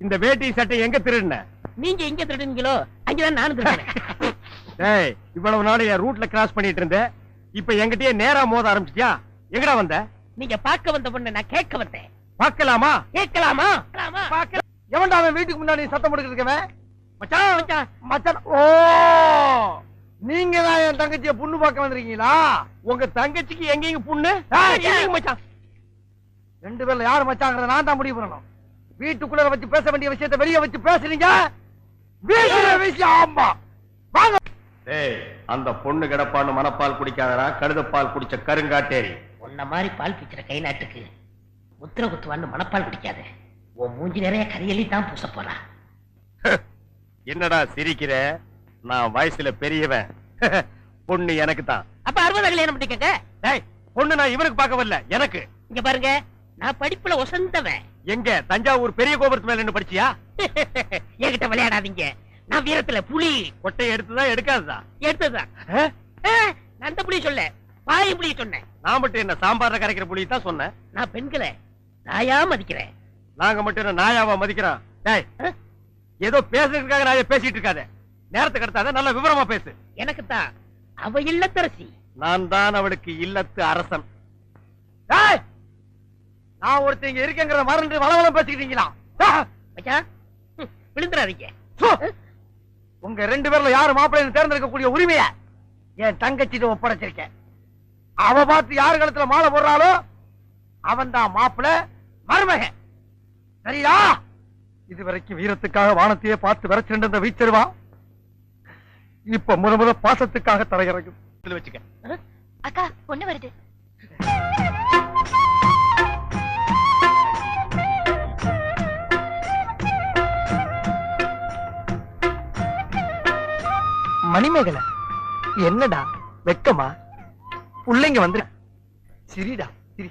இந்த வேட்டி சட்டை எங்க திருடுன? நீங்க எங்க திருடுனீங்களோ அங்கதான் நானும் திருடுனேன். இவ்வளவு நாள் என் ரூட்ல கிராஸ் பண்ணிட்டு இருந்தேன். இப்ப என்கிட்டயே நேரா மோத ஆரம்பிச்சிட்டியா? எங்கடா வந்த? நீங்க பார்க்க வந்த பொண்ணு நான் கேட்க வந்தேன். பார்க்கலாமா? கேட்கலாமா? எவன்டா அவன் வீட்டுக்கு முன்னாடி சத்தம் போட்டுக்கிட்டு மச்சான் மச்சான் மச்சான். ஓ, நீங்க தான் என் தங்கச்சிய புண்ணு பார்க்க வந்திருக்கீங்களா? உங்க தங்கச்சிக்கு எங்கேயும் புண்ணு? மச்சான் ரெண்டு பேர்ல யாரு மச்சாங்கிறத நான் தான் முடிவு பண்ணணும். வீட்டுக்குள்ள வச்சு பேச வேண்டிய விஷயத்தை வெளியே வச்சு பேசுறீங்க. ஆமா வாங்க. அந்த பொண்ணு கிடப்பான்னு மனப்பால் குடிக்காதரா, கழுதப்பால் குடிச்ச கருங்காட்டேரி. உன்ன மாதிரி பால் பிச்சுற கை நாட்டுக்கு முத்திர குத்துவான்னு மனப்பால் குடிக்காத. உன் மூஞ்சி நிறைய கரியலி தான் பூச போறா. என்னடா சிரிக்கிற? நான் வயசுல பெரியவன். பொண்ணு எனக்கு தான். அப்ப 60 கல்யாணம் பண்ணிக்கங்க. பொண்ணு நான் இவனுக்கு பார்க்க வரல, எனக்கு. இங்க பாருங்க, நான் படிப்புல ஒசந்தவன். எங்க தஞ்சாவூர் பெரிய கோபுரத்து மேல என்ன படிச்சியா? என்கிட்ட விளையாடாதீங்க. நான் வீரத்துல புலி. கொட்டையை எடுத்துதான் எடுக்காதுதான்? எடுத்ததுதான். நான் அந்த புலி சொல்ல, பாய் புலி சொன்னேன். நான் மட்டும் என்ன சாம்பார்ல கரைக்கிற புலி தான் சொன்னேன். நான் பெண்களை நாயா மதிக்கிறேன். நாங்க மட்டும் என்ன நாயாவா மதிக்கிறோம்? ஏதோ பேசுறதுக்காக நான் பேசிட்டு இருக்காத. நேரத்தை கடத்தாத, நல்ல விவரமா பேசு. எனக்கு தான் அவ இல்லத்தரசி. நான் தான் அவளுக்கு இல்லத்து அரசன். நான் ஒருத்தங்க இருக்கேங்கிறத மறந்து வளவளம் பேசிக்கிட்டீங்களா? விழுந்துறாதீங்க. உங்க ரெண்டு பேர்ல யாரு மாப்பிள்ளை தேர்ந்தெடுக்கக்கூடிய உரிமையை என் தங்கச்சிட்டு ஒப்படைச்சிருக்கேன். அவ பார்த்து யாரு கழுத்துல மாலை போடுறாளோ அவன் தான் மாப்பிள்ளை மருமகன். சரியா? இதுவரைக்கும் வீரத்துக்காக வானத்தையே பார்த்து விரைச்சிருந்த வீச்சருவா இப்ப முத பாசத்துக்காக தரையிறங்கும். வச்சுக்க. அக்கா பொண்ணு வருது. மணிமேகலை, என்னடா வெக்கமா? பிள்ளைங்க வந்து சிரிடா சிரி.